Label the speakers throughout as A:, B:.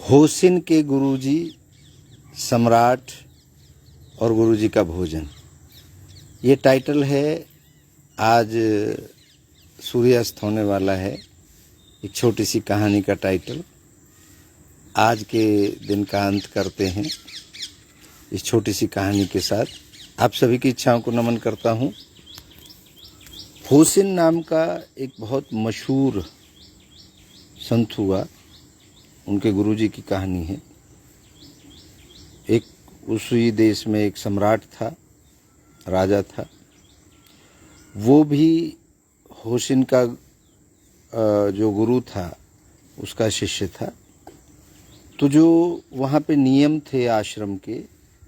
A: होशिन के गुरुजी, सम्राट और गुरुजी का भोजन, ये टाइटल है। आज सूर्यास्त होने वाला है। एक छोटी सी कहानी का टाइटल। आज के दिन का अंत करते हैं इस छोटी सी कहानी के साथ। आप सभी की इच्छाओं को नमन करता हूँ। होशिन नाम का एक बहुत मशहूर संत हुआ, उनके गुरुजी की कहानी है। एक उसी देश में एक सम्राट था, राजा था। वो भी होशिन का जो गुरु था उसका शिष्य था। तो जो वहाँ पे नियम थे आश्रम के,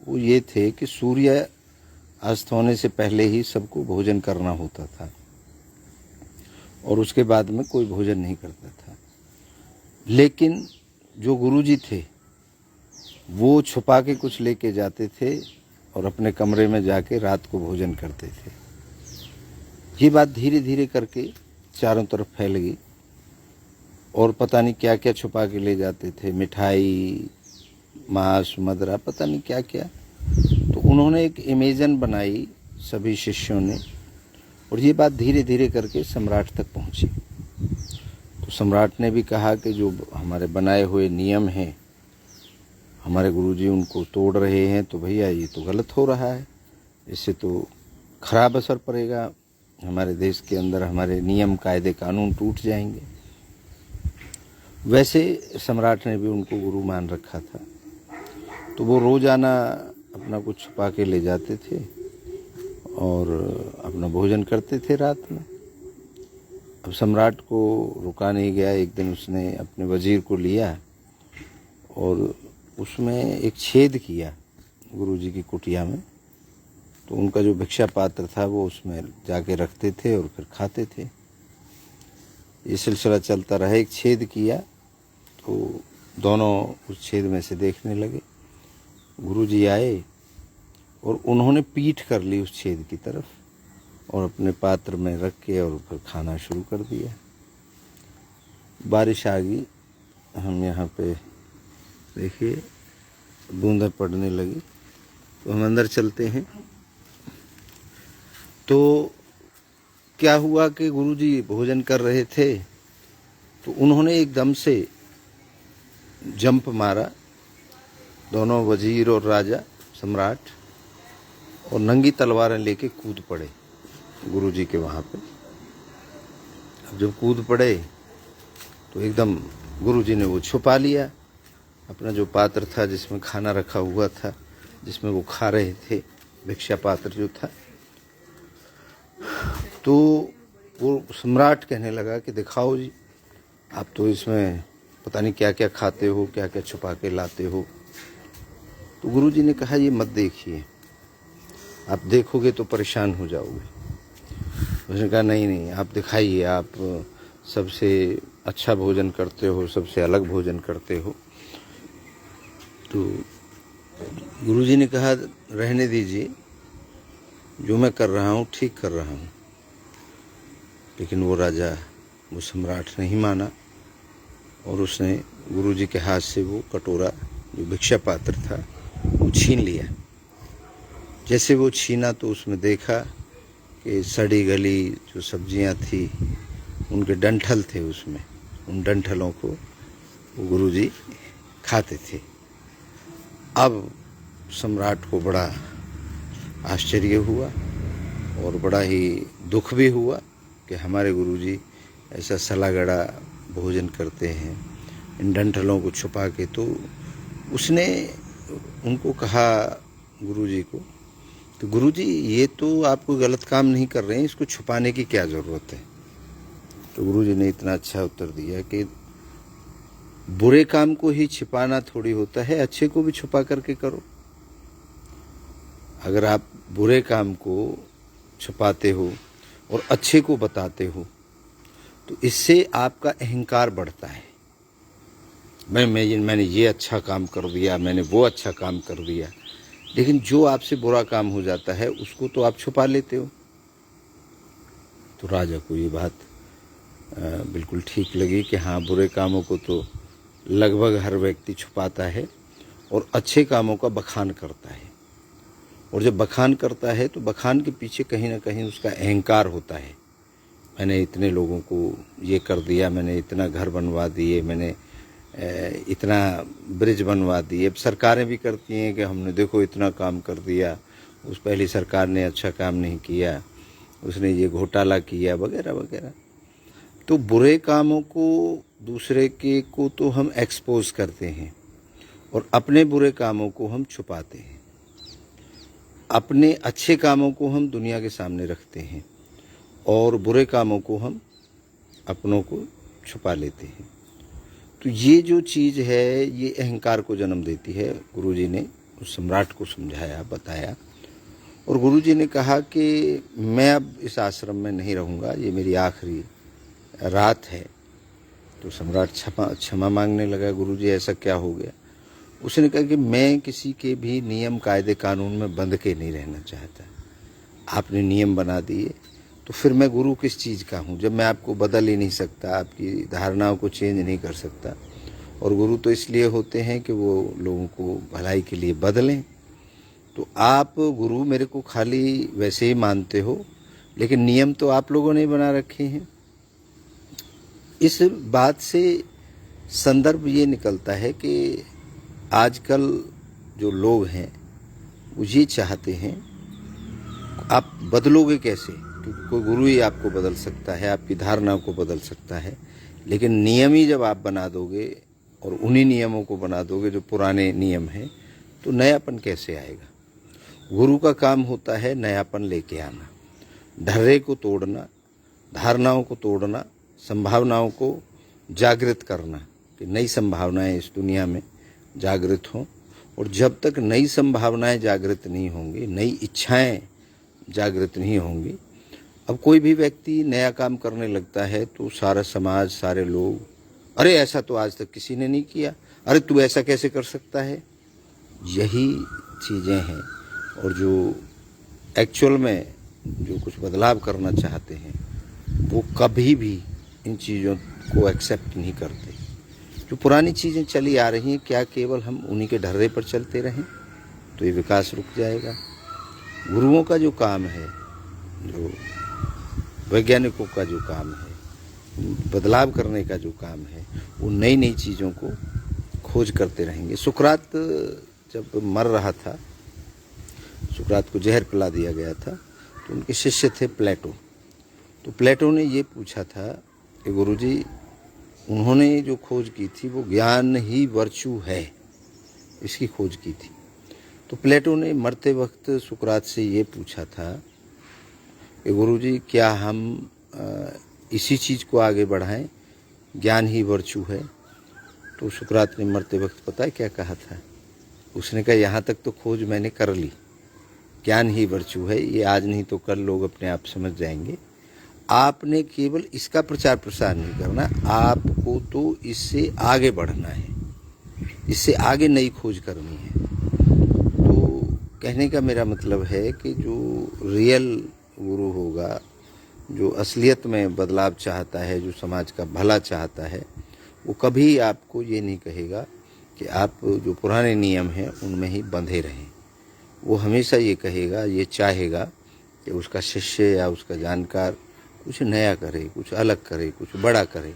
A: वो ये थे कि सूर्य अस्त होने से पहले ही सबको भोजन करना होता था और उसके बाद में कोई भोजन नहीं करता था। लेकिन जो गुरुजी थे वो छुपा के कुछ लेके जाते थे और अपने कमरे में जाके रात को भोजन करते थे। ये बात धीरे धीरे करके चारों तरफ फैल गई और पता नहीं क्या क्या छुपा के ले जाते थे, मिठाई, मांस, मदरा, पता नहीं क्या क्या। तो उन्होंने एक इमेजन बनाई सभी शिष्यों ने, और ये बात धीरे धीरे करके सम्राट तक पहुंची। तो सम्राट ने भी कहा कि जो हमारे बनाए हुए नियम हैं, हमारे गुरुजी उनको तोड़ रहे हैं, तो भैया ये तो गलत हो रहा है, इससे तो खराब असर पड़ेगा हमारे देश के अंदर, हमारे नियम कायदे कानून टूट जाएंगे। वैसे सम्राट ने भी उनको गुरु मान रखा था। तो वो रोजाना अपना कुछ छुपा के ले जाते थे और अपना भोजन करते थे रात में। अब सम्राट को रुका नहीं गया। एक दिन उसने अपने वजीर को लिया और उसमें एक छेद किया गुरुजी की कुटिया में। तो उनका जो भिक्षा पात्र था वो उसमें जाके रखते थे और फिर खाते थे। ये सिलसिला चलता रहा। एक छेद किया तो दोनों उस छेद में से देखने लगे। गुरुजी आए और उन्होंने पीठ कर ली उस छेद की तरफ और अपने पात्र में रख के और फिर खाना शुरू कर दिया। बारिश आ गई। हम यहाँ पे देखिए बूंदें पड़ने लगी। तो हम अंदर चलते हैं। तो क्या हुआ कि गुरुजी भोजन कर रहे थे तो उन्होंने एकदम से जंप मारा। दोनों वजीर और राजा, सम्राट, और नंगी तलवारें लेके कूद पड़े गुरुजी के वहाँ पे। अब जब कूद पड़े तो एकदम गुरुजी ने वो छुपा लिया, अपना जो पात्र था जिसमें खाना रखा हुआ था, जिसमें वो खा रहे थे, भिक्षा पात्र जो था। तो वो सम्राट कहने लगा कि दिखाओ जी, आप तो इसमें पता नहीं क्या क्या खाते हो, क्या क्या छुपा के लाते हो। तो गुरुजी ने कहा ये मत देखिए, आप देखोगे तो परेशान हो जाओगे। उसने कहा नहीं नहीं, आप दिखाइए, आप सबसे अच्छा भोजन करते हो, सबसे अलग भोजन करते हो। तो गुरुजी ने कहा रहने दीजिए, जो मैं कर रहा हूँ ठीक कर रहा हूँ। लेकिन वो राजा, वो सम्राट नहीं माना और उसने गुरुजी के हाथ से वो कटोरा, जो भिक्षा पात्र था, वो छीन लिया। जैसे वो छीना तो उसमें देखा कि सड़ी गली जो सब्जियां थी, उनके डंठल थे उसमें। उन डंठलों को वो गुरुजी खाते थे। अब सम्राट को बड़ा आश्चर्य हुआ और बड़ा ही दुख भी हुआ कि हमारे गुरुजी ऐसा सला गड़ा भोजन करते हैं इन डंठलों को छुपा के। तो उसने उनको कहा गुरुजी को, तो गुरुजी ये तो आप कोई गलत काम नहीं कर रहे हैं, इसको छुपाने की क्या ज़रूरत है। तो गुरुजी ने इतना अच्छा उत्तर दिया कि बुरे काम को ही छिपाना थोड़ी होता है, अच्छे को भी छुपा करके करो। अगर आप बुरे काम को छुपाते हो और अच्छे को बताते हो तो इससे आपका अहंकार बढ़ता है। मैंने ये अच्छा काम कर दिया, मैंने वो अच्छा काम कर दिया। लेकिन जो आपसे बुरा काम हो जाता है उसको तो आप छुपा लेते हो। तो राजा को ये बात बिल्कुल ठीक लगी कि हाँ, बुरे कामों को तो लगभग हर व्यक्ति छुपाता है और अच्छे कामों का बखान करता है। और जब बखान करता है तो बखान के पीछे कहीं ना कहीं उसका अहंकार होता है। मैंने इतने लोगों को ये कर दिया, मैंने इतना घर बनवा दिए, मैंने इतना ब्रिज बनवा दिए। अब सरकारें भी करती हैं कि हमने देखो इतना काम कर दिया, उस पहली सरकार ने अच्छा काम नहीं किया, उसने ये घोटाला किया वगैरह वगैरह। तो बुरे कामों को दूसरे के को तो हम एक्सपोज करते हैं और अपने बुरे कामों को हम छुपाते हैं। अपने अच्छे कामों को हम दुनिया के सामने रखते हैं और बुरे कामों को हम अपनों को छुपा लेते हैं। तो ये जो चीज़ है ये अहंकार को जन्म देती है। गुरुजी ने उस सम्राट को समझाया, बताया, और गुरुजी ने कहा कि मैं अब इस आश्रम में नहीं रहूँगा, ये मेरी आखिरी रात है। तो सम्राट क्षमा मांगने लगा, गुरुजी ऐसा क्या हो गया? उसने कहा कि मैं किसी के भी नियम कायदे कानून में बंध के नहीं रहना चाहता। आपने नियम बना दिए तो फिर मैं गुरु किस चीज़ का हूँ, जब मैं आपको बदल ही नहीं सकता, आपकी धारणाओं को चेंज नहीं कर सकता। और गुरु तो इसलिए होते हैं कि वो लोगों को भलाई के लिए बदलें। तो आप गुरु मेरे को खाली वैसे ही मानते हो, लेकिन नियम तो आप लोगों ने बना रखे हैं। इस बात से संदर्भ ये निकलता है कि आजकल जो लोग हैं वो ये चाहते हैं आप बदलोगे कैसे, क्योंकि कोई गुरु ही आपको बदल सकता है, आपकी धारणाओं को बदल सकता है। लेकिन नियम ही जब आप बना दोगे और उन्हीं नियमों को बना दोगे जो पुराने नियम हैं, तो नयापन कैसे आएगा? गुरु का काम होता है नयापन लेके आना, ढर्रे को तोड़ना, धारणाओं को तोड़ना, संभावनाओं को जागृत करना कि नई संभावनाएं इस दुनिया में जागृत हों। और जब तक नई संभावनाएं जागृत नहीं होंगी, नई इच्छाएं जागृत नहीं होंगी, अब कोई भी व्यक्ति नया काम करने लगता है तो सारा समाज, सारे लोग, अरे ऐसा तो आज तक किसी ने नहीं किया, अरे तू ऐसा कैसे कर सकता है। यही चीज़ें हैं। और जो एक्चुअल में जो कुछ बदलाव करना चाहते हैं वो कभी भी इन चीज़ों को एक्सेप्ट नहीं करते। जो पुरानी चीज़ें चली आ रही हैं, क्या केवल हम उन्हीं के ढर्रे पर चलते रहें तो ये विकास रुक जाएगा? गुरुओं का जो काम है, जो वैज्ञानिकों का जो काम है, बदलाव करने का जो काम है, वो नई नई चीज़ों को खोज करते रहेंगे। सुकरात जब मर रहा था, सुकरात को जहर पिला दिया गया था, तो उनके शिष्य थे प्लेटो। तो प्लेटो ने ये पूछा था कि गुरुजी, उन्होंने जो खोज की थी वो ज्ञान ही वर्चू है, इसकी खोज की थी। तो प्लेटो ने मरते वक्त सुकरात से ये पूछा था कि गुरुजी, क्या हम इसी चीज़ को आगे बढ़ाएं, ज्ञान ही वर्चू है? तो सुकरात ने मरते वक्त पता है क्या कहा था? उसने कहा, यहाँ तक तो खोज मैंने कर ली, ज्ञान ही वर्चू है, ये आज नहीं तो कल लोग अपने आप समझ जाएंगे। आपने केवल इसका प्रचार प्रसार नहीं करना, आपको तो इससे आगे बढ़ना है, इससे आगे नई खोज करनी है। तो कहने का मेरा मतलब है कि जो रियल गुरु होगा, जो असलियत में बदलाव चाहता है, जो समाज का भला चाहता है, वो कभी आपको ये नहीं कहेगा कि आप जो पुराने नियम हैं उनमें ही बंधे रहें। वो हमेशा ये कहेगा, ये चाहेगा कि उसका शिष्य या उसका जानकार कुछ नया करे, कुछ अलग करे, कुछ बड़ा करे,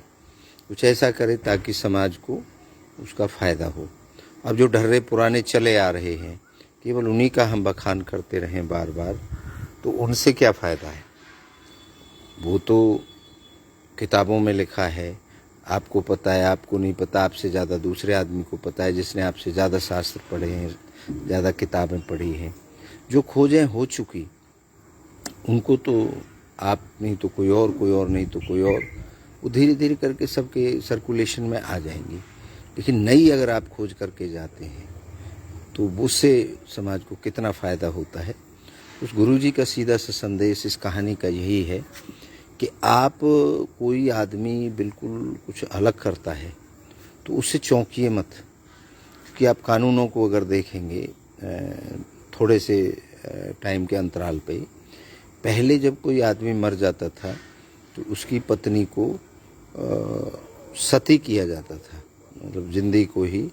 A: कुछ ऐसा करे ताकि समाज को उसका फ़ायदा हो। अब जो ढर्रे पुराने चले आ रहे हैं, केवल उन्हीं का हम बखान करते रहें बार बार, तो उनसे क्या फ़ायदा है? वो तो किताबों में लिखा है, आपको पता है, आपको नहीं पता, आपसे ज़्यादा दूसरे आदमी को पता है, जिसने आपसे ज़्यादा शास्त्र पढ़े हैं, ज़्यादा किताबें पढ़ी हैं। जो खोजें हो चुकी उनको तो आप नहीं तो कोई और नहीं तो कोई और, वो धीरे धीरे करके सबके सर्कुलेशन में आ जाएंगी। लेकिन नई अगर आप खोज करके जाते हैं तो उससे समाज को कितना फ़ायदा होता है। उस गुरुजी का सीधा सा संदेश इस कहानी का यही है कि आप कोई आदमी बिल्कुल कुछ अलग करता है तो उससे चौंकिए मत, कि आप कानूनों को अगर देखेंगे थोड़े से टाइम के अंतराल पे, पहले जब कोई आदमी मर जाता था तो उसकी पत्नी को सती किया जाता था, मतलब जिंदगी को ही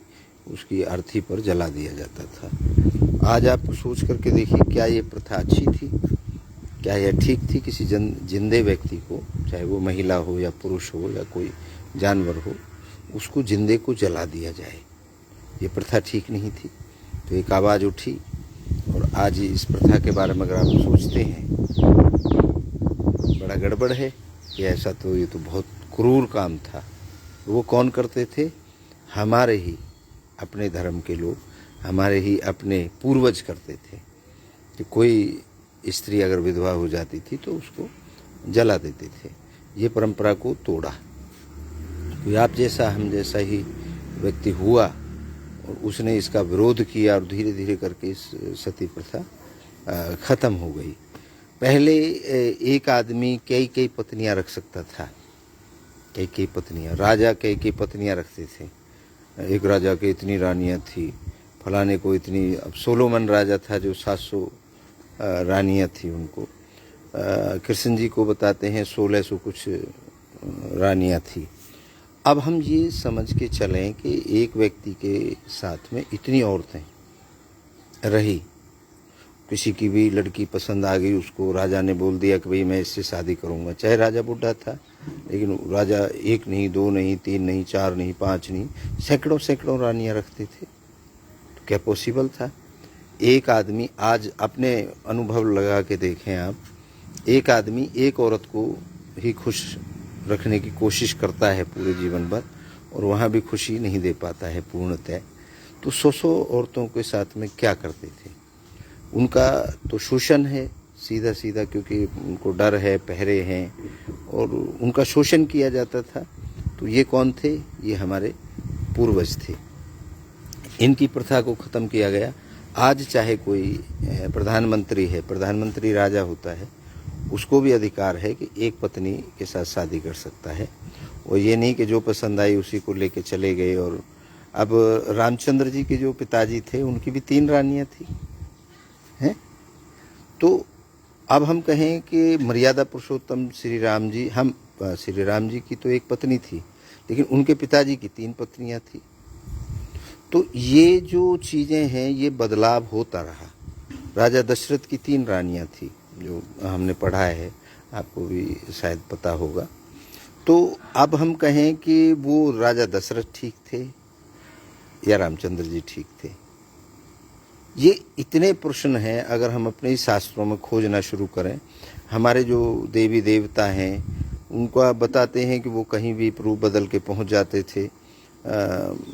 A: उसकी अर्थी पर जला दिया जाता था। आज आप सोच करके देखिए, क्या ये प्रथा अच्छी थी? क्या यह ठीक थी? किसी जिंदे व्यक्ति को, चाहे वो महिला हो या पुरुष हो या कोई जानवर हो, उसको जिंदे को जला दिया जाए। ये प्रथा ठीक नहीं थी। तो एक आवाज़ उठी और आज इस प्रथा के बारे में अगर आप सोचते हैं, बड़ा गड़बड़ है कि ऐसा, तो ये तो बहुत क्रूर काम था। वो कौन करते थे? हमारे ही अपने धर्म के लोग, हमारे ही अपने पूर्वज करते थे कि कोई स्त्री अगर विधवा हो जाती थी तो उसको जला देते थे। ये परंपरा को तोड़ा। कोई आप जैसा हम जैसा ही व्यक्ति हुआ और उसने इसका विरोध किया और धीरे धीरे करके इस सती प्रथा ख़त्म हो गई। पहले एक आदमी कई कई पत्नियां रख सकता था, कई पत्नियां। राजा कई पत्नियां रखते थे। एक राजा के इतनी रानियां थी, फलाने को इतनी। अब सोलोमन राजा था जो 700 रानियां थी उनको। कृष्ण जी को बताते हैं 1600 कुछ रानियां थी। अब हम ये समझ के चलें कि एक व्यक्ति के साथ में इतनी औरतें रही, किसी की भी लड़की पसंद आ गई, उसको राजा ने बोल दिया कि भाई मैं इससे शादी करूंगा। चाहे राजा बुढ़ा था, लेकिन राजा 1 नहीं, 2 नहीं, 3 नहीं, 4 नहीं, 5 नहीं, सैकड़ों सैकड़ों रानियां रखते थे। तो क्या पॉसिबल था? एक आदमी, आज अपने अनुभव लगा के देखें आप, एक आदमी एक औरत को ही खुश रखने की कोशिश करता है पूरे जीवन भर, और वहाँ भी खुशी नहीं दे पाता है पूर्णतः। तो 100 औरतों के साथ में क्या करते थे? उनका तो शोषण है सीधा सीधा, क्योंकि उनको डर है, पहरे हैं, और उनका शोषण किया जाता था। तो ये कौन थे? ये हमारे पूर्वज थे। इनकी प्रथा को ख़त्म किया गया। आज चाहे कोई प्रधानमंत्री है, प्रधानमंत्री राजा होता है, उसको भी अधिकार है कि एक पत्नी के साथ शादी कर सकता है। और ये नहीं कि जो पसंद आई उसी को लेके चले गए। और अब रामचंद्र जी के जो पिताजी थे, उनकी भी 3 रानियां थी हैं। तो अब हम कहें कि मर्यादा पुरुषोत्तम श्री राम जी, श्री राम जी की तो एक पत्नी थी, लेकिन उनके पिताजी की 3 पत्नियां थी। तो ये जो चीज़ें हैं, ये बदलाव होता रहा। राजा दशरथ की 3 रानियां थी, जो हमने पढ़ा है, आपको भी शायद पता होगा। तो अब हम कहें कि वो राजा दशरथ ठीक थे या रामचंद्र जी ठीक थे? ये इतने प्रश्न हैं। अगर हम अपने शास्त्रों में खोजना शुरू करें, हमारे जो देवी देवता हैं उनका बताते हैं कि वो कहीं भी रूप बदल के पहुंच जाते थे।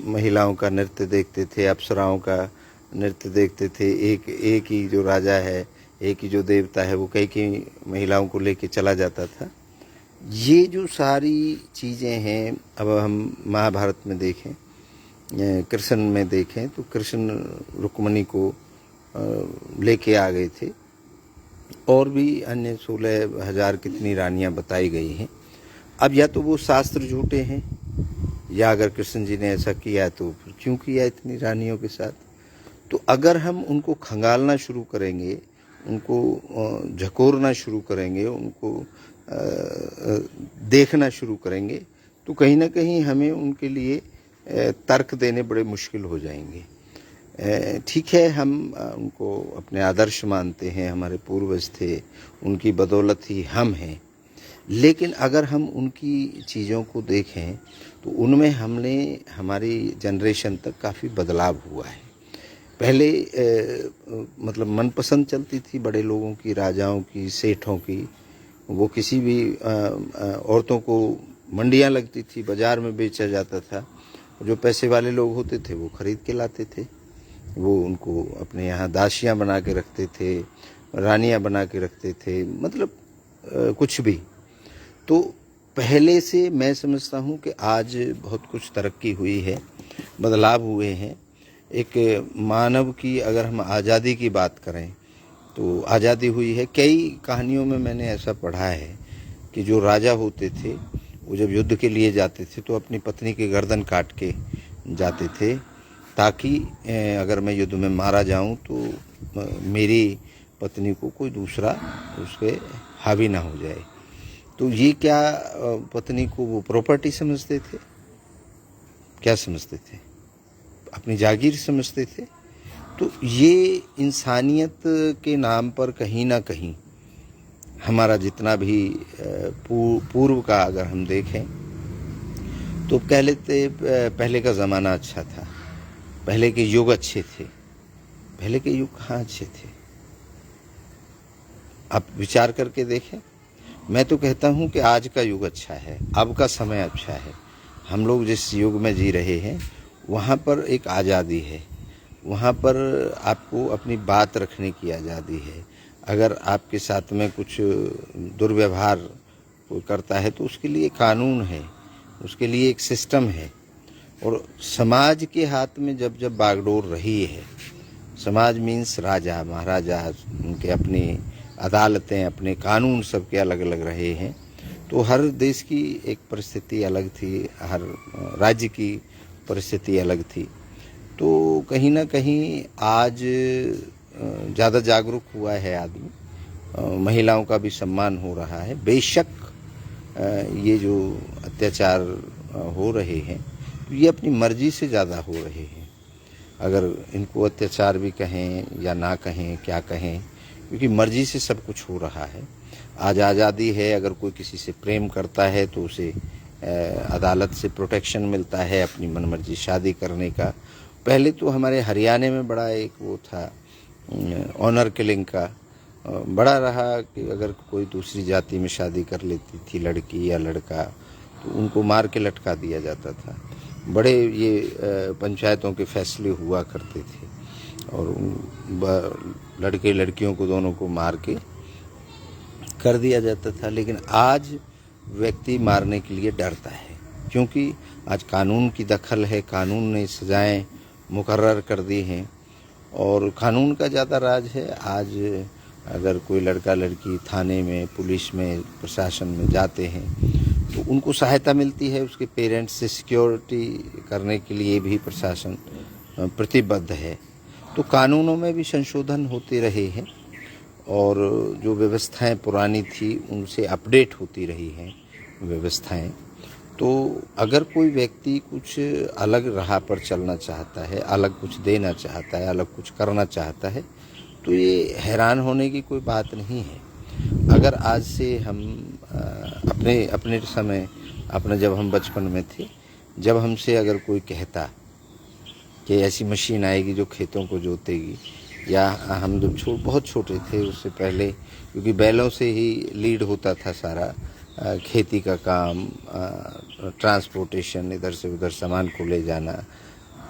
A: महिलाओं का नृत्य देखते थे, अप्सराओं का नृत्य देखते थे। एक ही जो राजा है, एक ही जो देवता है, वो कई महिलाओं को लेके चला जाता था। ये जो सारी चीज़ें हैं, अब हम महाभारत में देखें, कृष्ण में देखें, तो कृष्ण रुक्मिणी को लेके आ गए थे। और भी अन्य 16,000 कितनी रानियां बताई गई हैं। अब या तो वो शास्त्र झूठे हैं, या अगर कृष्ण जी ने ऐसा किया तो फिर क्यों किया इतनी रानियों के साथ? तो अगर हम उनको खंगालना शुरू करेंगे, उनको झकोरना शुरू करेंगे, उनको देखना शुरू करेंगे, तो कहीं ना कहीं हमें उनके लिए तर्क देने बड़े मुश्किल हो जाएंगे। ठीक है, हम उनको अपने आदर्श मानते हैं, हमारे पूर्वज थे, उनकी बदौलत ही हम हैं। लेकिन अगर हम उनकी चीज़ों को देखें तो उनमें हमने, हमारी जनरेशन तक काफ़ी बदलाव हुआ है। पहले मतलब मनपसंद चलती थी बड़े लोगों की, राजाओं की, सेठों की। वो किसी भी औरतों को, मंडियां लगती थी, बाज़ार में बेचा जाता था। जो पैसे वाले लोग होते थे वो खरीद के लाते थे। वो उनको अपने यहाँ दासियां बना के रखते थे, रानियां बना के रखते थे, मतलब कुछ भी। तो पहले से मैं समझता हूँ कि आज बहुत कुछ तरक्की हुई है, बदलाव हुए हैं। एक मानव की अगर हम आज़ादी की बात करें तो आज़ादी हुई है। कई कहानियों में मैंने ऐसा पढ़ा है कि जो राजा होते थे वो जब युद्ध के लिए जाते थे तो अपनी पत्नी की गर्दन काट के जाते थे, ताकि अगर मैं युद्ध में मारा जाऊं तो मेरी पत्नी को कोई दूसरा उस पर हावी ना हो जाए। तो ये क्या पत्नी को वो प्रॉपर्टी समझते थे? क्या समझते थे? अपनी जागीर समझते थे। तो ये इंसानियत के नाम पर कहीं ना कहीं हमारा जितना भी पूर्व का अगर हम देखें तो कह लेते पहले का ज़माना अच्छा था, पहले के युग अच्छे थे। पहले के युग कहाँ अच्छे थे? आप विचार करके देखें। मैं तो कहता हूँ कि आज का युग अच्छा है, अब का समय अच्छा है। हम लोग जिस युग में जी रहे हैं वहाँ पर एक आज़ादी है, वहाँ पर आपको अपनी बात रखने की आज़ादी है। अगर आपके साथ में कुछ दुर्व्यवहार कोई करता है तो उसके लिए कानून है, उसके लिए एक सिस्टम है। और समाज के हाथ में जब जब बागडोर रही है, समाज मीन्स राजा महाराजा, उनके अपनी अदालतें, अपने कानून सबके अलग अलग रहे हैं, तो हर देश की एक परिस्थिति अलग थी, हर राज्य की परिस्थिति अलग थी। तो कहीं ना कहीं आज ज़्यादा जागरूक हुआ है आदमी, महिलाओं का भी सम्मान हो रहा है। बेशक ये जो अत्याचार हो रहे हैं ये अपनी मर्जी से ज़्यादा हो रहे हैं। अगर इनको अत्याचार भी कहें या ना कहें, क्या कहें, क्योंकि मर्जी से सब कुछ हो रहा है। आज आज़ादी है, अगर कोई किसी से प्रेम करता है तो उसे अदालत से प्रोटेक्शन मिलता है अपनी मनमर्जी शादी करने का। पहले तो हमारे हरियाणा में बड़ा एक वो था ऑनर किलिंग का, बड़ा रहा कि अगर कोई दूसरी जाति में शादी कर लेती थी लड़की या लड़का तो उनको मार के लटका दिया जाता था। बड़े ये पंचायतों के फैसले हुआ करते थे और लड़के लड़कियों को दोनों को मार के कर दिया जाता था। लेकिन आज व्यक्ति मारने के लिए डरता है, क्योंकि आज कानून की दखल है, कानून ने सजाएं मुकर्रर कर दी हैं और कानून का ज़्यादा राज है। आज अगर कोई लड़का लड़की थाने में, पुलिस में, प्रशासन में जाते हैं तो उनको सहायता मिलती है, उसके पेरेंट्स से सिक्योरिटी करने के लिए भी प्रशासन प्रतिबद्ध है। तो कानूनों में भी संशोधन होते रहे हैं और जो व्यवस्थाएं पुरानी थी उनसे अपडेट होती रही हैं व्यवस्थाएं। तो अगर कोई व्यक्ति कुछ अलग राह पर चलना चाहता है, अलग कुछ देना चाहता है, अलग कुछ करना चाहता है, तो ये हैरान होने की कोई बात नहीं है। अगर आज से हम अपने समय, जब हम बचपन में थे, जब हमसे अगर कोई कहता कि ऐसी मशीन आएगी जो खेतों को जोतेगी, या हम जब बहुत छोटे थे उससे पहले, क्योंकि बैलों से ही लीड होता था सारा खेती का काम, ट्रांसपोर्टेशन, इधर से उधर सामान को ले जाना,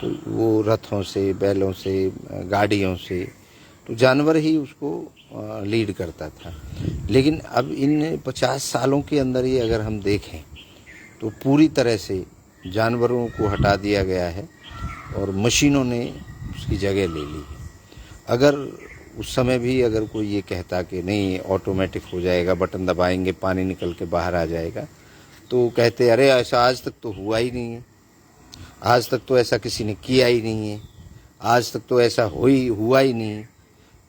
A: तो वो रथों से, बैलों से, गाड़ियों से, तो जानवर ही उसको लीड करता था। लेकिन अब इन 50 सालों के अंदर ही अगर हम देखें तो पूरी तरह से जानवरों को हटा दिया गया है और मशीनों ने उसकी जगह ले ली है। अगर उस समय भी अगर कोई ये कहता कि नहीं ऑटोमेटिक हो जाएगा, बटन दबाएंगे पानी निकल के बाहर आ जाएगा, तो कहते अरे ऐसा आज तक तो हुआ ही नहीं है, आज तक तो ऐसा किसी ने किया ही नहीं है, आज तक तो ऐसा हुआ ही नहीं।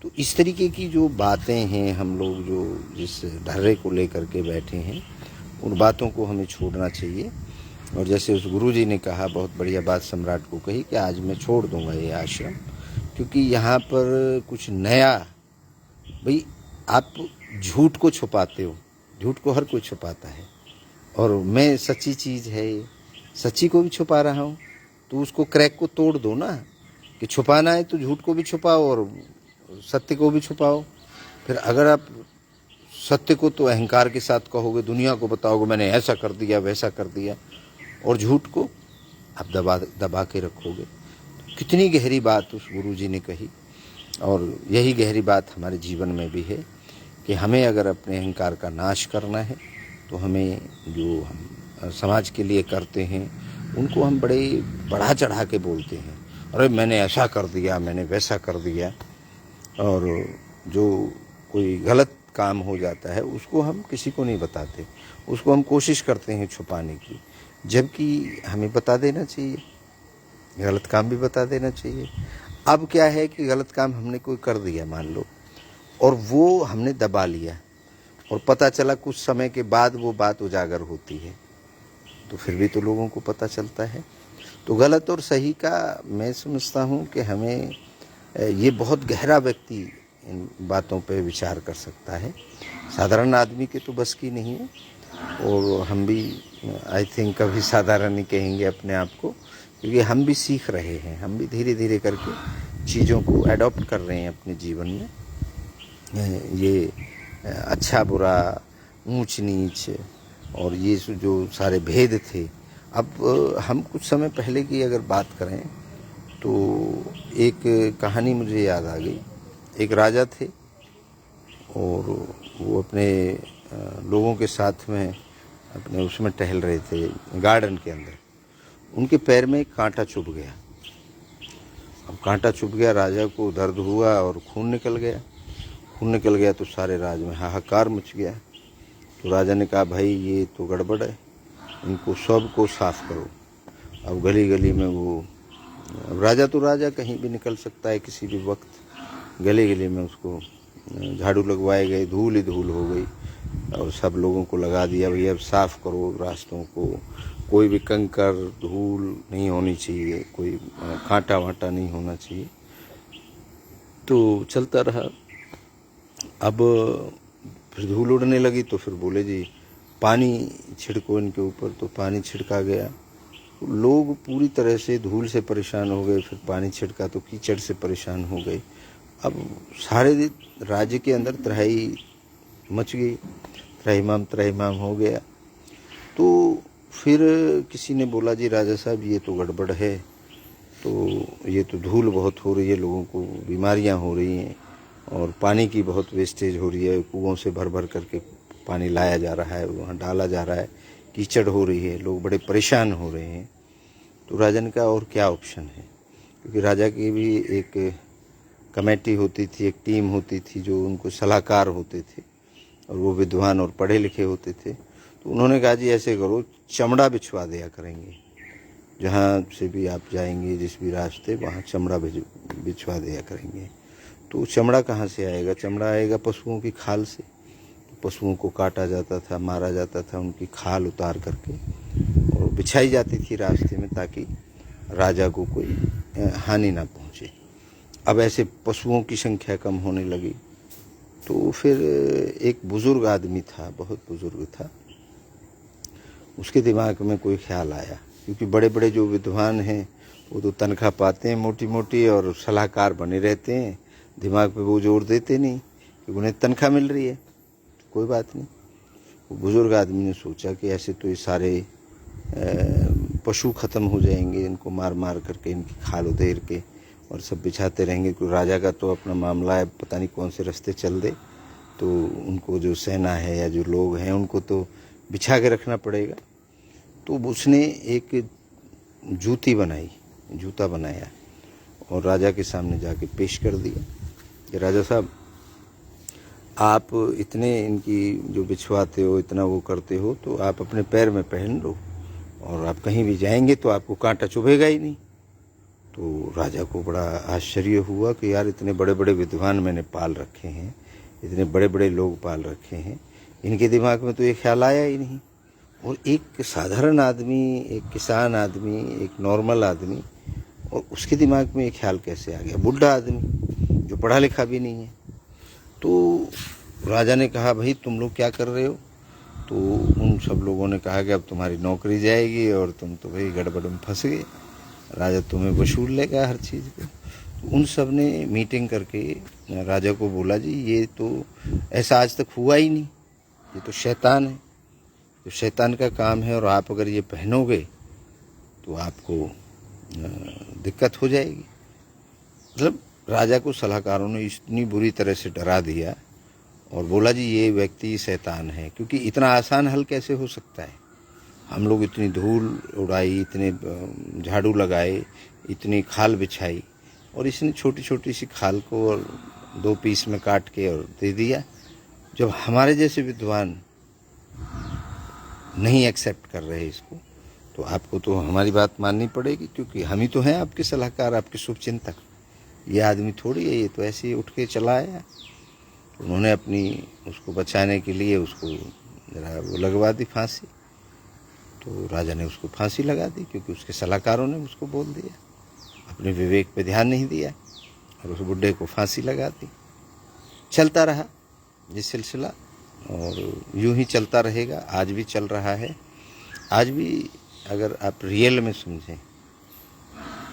A: तो इस तरीके की जो बातें हैं, हम लोग जो जिस ढर्रे को लेकर के बैठे हैं, उन बातों को हमें छोड़ना चाहिए। और जैसे उस गुरुजी ने कहा, बहुत बढ़िया बात सम्राट को कही कि आज मैं छोड़ दूंगा ये आश्रम, क्योंकि यहाँ पर कुछ नया, भाई आप झूठ को छुपाते हो, झूठ को हर कोई छुपाता है, और मैं सच्ची चीज़ है, सच्ची को भी छुपा रहा हूँ, तो उसको क्रैक को तोड़ दो ना, कि छुपाना है तो झूठ को भी छुपाओ और सत्य को भी छुपाओ। फिर अगर आप सत्य को तो अहंकार के साथ कहोगे, दुनिया को बताओगे मैंने ऐसा कर दिया वैसा कर दिया, और झूठ को आप दबा के रखोगे। कितनी गहरी बात उस गुरुजी ने कही, और यही गहरी बात हमारे जीवन में भी है कि हमें अगर अपने अहंकार का नाश करना है तो हमें जो हम समाज के लिए करते हैं उनको हम बड़े बढ़ा चढ़ा के बोलते हैं, अरे मैंने ऐसा कर दिया, मैंने वैसा कर दिया, और जो कोई गलत काम हो जाता है उसको हम किसी को नहीं बताते, उसको हम कोशिश करते हैं छुपाने की, जबकि हमें बता देना चाहिए, गलत काम भी बता देना चाहिए। अब क्या है कि गलत काम हमने कोई कर दिया मान लो, और वो हमने दबा लिया, और पता चला कुछ समय के बाद वो बात उजागर होती है, तो फिर भी तो लोगों को पता चलता है। तो गलत और सही का मैं समझता हूँ कि हमें ये बहुत गहरा व्यक्ति इन बातों पे विचार कर सकता है, साधारण आदमी के तो बस की नहीं है। और हम भी आई थिंक कभी साधारण नहीं कहेंगे अपने आप को, क्योंकि हम भी सीख रहे हैं, हम भी धीरे धीरे करके चीज़ों को एडॉप्ट कर रहे हैं अपने जीवन में। ये अच्छा बुरा, ऊंच नीच और ये जो सारे भेद थे, अब हम कुछ समय पहले की अगर बात करें तो एक कहानी मुझे याद आ गई। एक राजा थे और वो अपने लोगों के साथ में अपने उसमें टहल रहे थे गार्डन के अंदर। उनके पैर में एक कांटा चुभ गया। अब कांटा चुभ गया, राजा को दर्द हुआ और खून निकल गया। खून निकल गया तो सारे राज्य में हाहाकार मच गया। तो राजा ने कहा, भाई ये तो गड़बड़ है, इनको सब को साफ करो। अब गली गली में वो, अब राजा तो राजा कहीं भी निकल सकता है किसी भी वक्त। गली गली में उसको झाड़ू लगवाए गए, धूल ही धूल हो गई और सब लोगों को लगा दिया, भैया अब साफ करो रास्तों को, कोई भी कंकर धूल नहीं होनी चाहिए, कोई कांटा वांटा नहीं होना चाहिए। तो चलता रहा। अब फिर धूल उड़ने लगी तो फिर बोले जी पानी छिड़को इनके ऊपर। तो पानी छिड़का गया। लोग पूरी तरह से धूल से परेशान हो गए, फिर पानी छिड़का तो कीचड़ से परेशान हो गए। अब सारे राज्य के अंदर त्राही मच गई, त्राहिमाम हो गया। तो फिर किसी ने बोला, जी राजा साहब ये तो गड़बड़ है, तो ये तो धूल बहुत हो रही है, लोगों को बीमारियां हो रही हैं और पानी की बहुत वेस्टेज हो रही है, कुओं से भर भर करके पानी लाया जा रहा है, वहाँ डाला जा रहा है, कीचड़ हो रही है, लोग बड़े परेशान हो रहे हैं। तो राजा ने कहा और क्या ऑप्शन है, क्योंकि राजा की भी एक कमेटी होती थी, एक टीम होती थी जो उनको सलाहकार होते थे और वो विद्वान और पढ़े लिखे होते थे। तो उन्होंने कहा, जी ऐसे करो, चमड़ा बिछवा दिया करेंगे, जहाँ से भी आप जाएंगे जिस भी रास्ते, वहाँ चमड़ा बिछवा दिया करेंगे। तो चमड़ा कहाँ से आएगा? चमड़ा आएगा पशुओं की खाल से। पशुओं को काटा जाता था, मारा जाता था, उनकी खाल उतार करके और बिछाई जाती थी रास्ते में, ताकि राजा को कोई हानि ना पहुँचे। अब ऐसे पशुओं की संख्या कम होने लगी। तो फिर एक बुज़ुर्ग आदमी था, बहुत बुज़ुर्ग था, उसके दिमाग में कोई ख्याल आया, क्योंकि बड़े बड़े जो विद्वान हैं वो तो तनख्वाह पाते हैं मोटी मोटी और सलाहकार बने रहते हैं, दिमाग पे वो जोर देते नहीं कि उन्हें तनख्वाह मिल रही है, कोई बात नहीं। वो बुज़ुर्ग आदमी ने सोचा कि ऐसे तो ये सारे पशु ख़त्म हो जाएंगे, इनको मार मार करके इनकी खाल उधेर के और सब बिछाते रहेंगे। कोई राजा का तो अपना मामला है, पता नहीं कौन से रास्ते चल दे, तो उनको जो सेना है या जो लोग हैं उनको तो बिछा के रखना पड़ेगा। तो उसने एक जूता बनाया और राजा के सामने जाके पेश कर दिया कि राजा साहब, आप इतने इनकी जो बिछवाते हो, इतना वो करते हो, तो आप अपने पैर में पहन लो और आप कहीं भी जाएंगे तो आपको कांटा चुभेगा ही नहीं। तो राजा को बड़ा आश्चर्य हुआ कि यार इतने बड़े बड़े विद्वान मैंने पाल रखे हैं, इतने बड़े बड़े लोग पाल रखे हैं, इनके दिमाग में तो ये ख्याल आया ही नहीं। और एक साधारण आदमी, एक किसान आदमी, एक नॉर्मल आदमी, और उसके दिमाग में ये ख्याल कैसे आ गया? बुढ़ा आदमी जो पढ़ा लिखा भी नहीं है। तो राजा ने कहा, भाई तुम लोग क्या कर रहे हो? तो उन सब लोगों ने कहा कि अब तुम्हारी नौकरी जाएगी और तुम तो भाई गड़बड़ में फंस गए, राजा तुम्हें वसूल लेगा हर चीज़ को। तो उन सब ने मीटिंग करके राजा को बोला, जी ये तो ऐसा आज तक हुआ ही नहीं, ये तो शैतान है, तो शैतान का काम है, और आप अगर ये पहनोगे तो आपको दिक्कत हो जाएगी। मतलब राजा को सलाहकारों ने इतनी बुरी तरह से डरा दिया और बोला, जी ये व्यक्ति शैतान है, क्योंकि इतना आसान हल कैसे हो सकता है? हम लोग इतनी धूल उड़ाई, इतने झाड़ू लगाए, इतनी खाल बिछाई, और इसने छोटी छोटी सी खाल को और 2 पीस में काट के और दे दिया। जब हमारे जैसे विद्वान नहीं एक्सेप्ट कर रहे इसको, तो आपको तो हमारी बात माननी पड़ेगी, क्योंकि हम ही तो हैं आपके सलाहकार, आपके शुभचिंतक। ये आदमी थोड़ी है, ये तो ऐसे ही उठ के चला आया। उन्होंने अपनी उसको बचाने के लिए उसको जरा वो लगवा दी फांसी। तो राजा ने उसको फांसी लगा दी, क्योंकि उसके सलाहकारों ने उसको बोल दिया, अपने विवेक पे ध्यान नहीं दिया और उस बुड्ढे को फांसी लगा दी। चलता रहा ये सिलसिला और यूं ही चलता रहेगा। आज भी चल रहा है। आज भी अगर आप रियल में समझें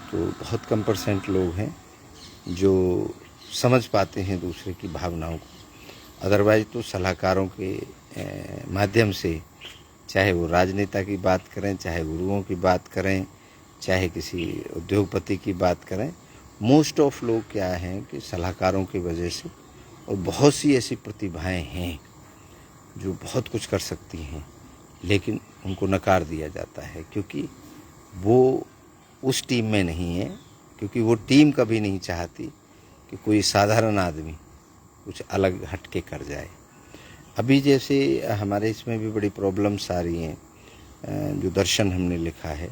A: तो बहुत कम % लोग हैं जो समझ पाते हैं दूसरे की भावनाओं को। अदरवाइज तो सलाहकारों के माध्यम से, चाहे वो राजनेता की बात करें, चाहे गुरुओं की बात करें, चाहे किसी उद्योगपति की बात करें, मोस्ट ऑफ लोग क्या हैं कि सलाहकारों की वजह से, और बहुत सी ऐसी प्रतिभाएं हैं जो बहुत कुछ कर सकती हैं, लेकिन उनको नकार दिया जाता है क्योंकि वो उस टीम में नहीं है, क्योंकि वो टीम कभी नहीं चाहती कि कोई साधारण आदमी कुछ अलग हट के कर जाए। अभी जैसे हमारे इसमें भी बड़ी प्रॉब्लम्स आ रही हैं, जो दर्शन हमने लिखा है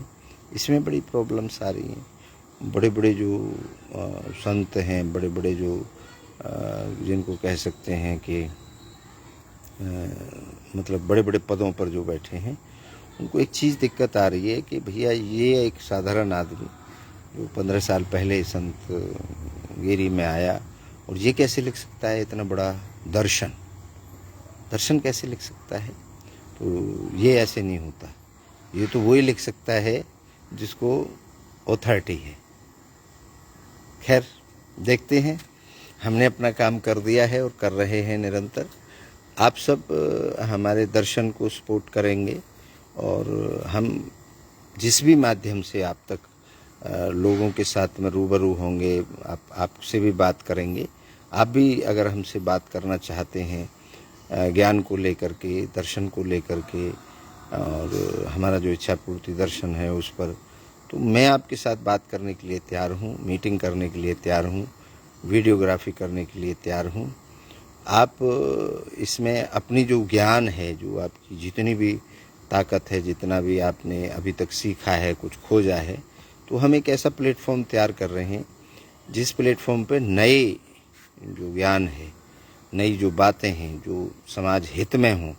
A: इसमें बड़ी प्रॉब्लम्स आ रही हैं। बड़े बड़े जो संत हैं, बड़े बड़े जो जिनको कह सकते हैं कि मतलब बड़े बड़े पदों पर जो बैठे हैं, उनको एक चीज़ दिक्कत आ रही है कि भैया ये एक साधारण आदमी जो 15 साल पहले संत गिरी में आया, और ये कैसे लिख सकता है इतना बड़ा दर्शन कैसे लिख सकता है? तो ये ऐसे नहीं होता। ये तो वही लिख सकता है जिसको ऑथोरिटी है। खैर, देखते हैं। हमने अपना काम कर दिया है और कर रहे हैं निरंतर। आप सब हमारे दर्शन को सपोर्ट करेंगे और हम जिस भी माध्यम से आप तक लोगों के साथ में रूबरू होंगे, आपसे भी बात करेंगे। आप भी अगर हमसे बात करना चाहते हैं ज्ञान को लेकर के, दर्शन को लेकर के, और हमारा जो इच्छा पूर्ति दर्शन है उस पर, तो मैं आपके साथ बात करने के लिए तैयार हूँ, मीटिंग करने के लिए तैयार हूँ, वीडियोग्राफी करने के लिए तैयार हूँ। आप इसमें अपनी जो ज्ञान है, जो आपकी जितनी भी ताकत है, जितना भी आपने अभी तक सीखा है, कुछ खोजा है, तो हम एक ऐसा प्लेटफॉर्म तैयार कर रहे हैं जिस प्लेटफॉर्म पे नए जो ज्ञान है, नई जो बातें हैं जो समाज हित में हों,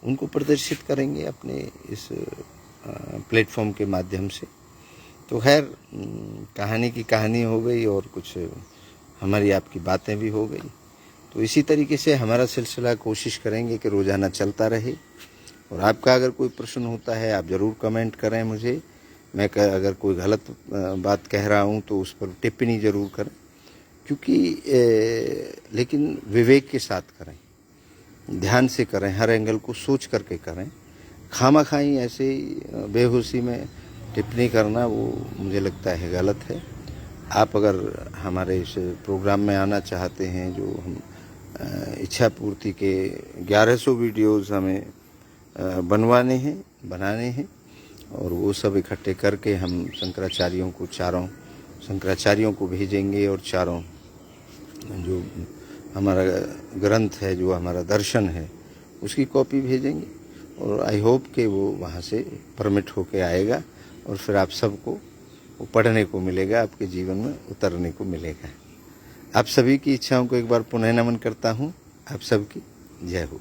A: उनको प्रदर्शित करेंगे अपने इस प्लेटफॉर्म के माध्यम से। तो खैर, कहानी की कहानी हो गई और कुछ हमारी आपकी बातें भी हो गई। तो इसी तरीके से हमारा सिलसिला कोशिश करेंगे कि रोज़ाना चलता रहे। और आपका अगर कोई प्रश्न होता है आप ज़रूर कमेंट करें मुझे। मैं अगर कोई गलत बात कह रहा हूँ तो उस पर टिप्पणी ज़रूर करें, क्योंकि लेकिन विवेक के साथ करें, ध्यान से करें, हर एंगल को सोच करके करें। खामखाई ऐसे बेहोशी में टिप्पणी करना वो मुझे लगता है गलत है। आप अगर हमारे इस प्रोग्राम में आना चाहते हैं, जो हम इच्छा पूर्ति के 1100 वीडियोज़ हमें बनाने हैं और वो सब इकट्ठे करके हम शंकराचार्यों को, चारों शंकराचार्यों को भेजेंगे और चारों जो हमारा ग्रंथ है, जो हमारा दर्शन है, उसकी कॉपी भेजेंगे। और आई होप कि वो वहाँ से परमिट होके आएगा और फिर आप सबको वो पढ़ने को मिलेगा, आपके जीवन में उतरने को मिलेगा। आप सभी की इच्छाओं को एक बार पुनः नमन करता हूँ। आप सबकी जय हो।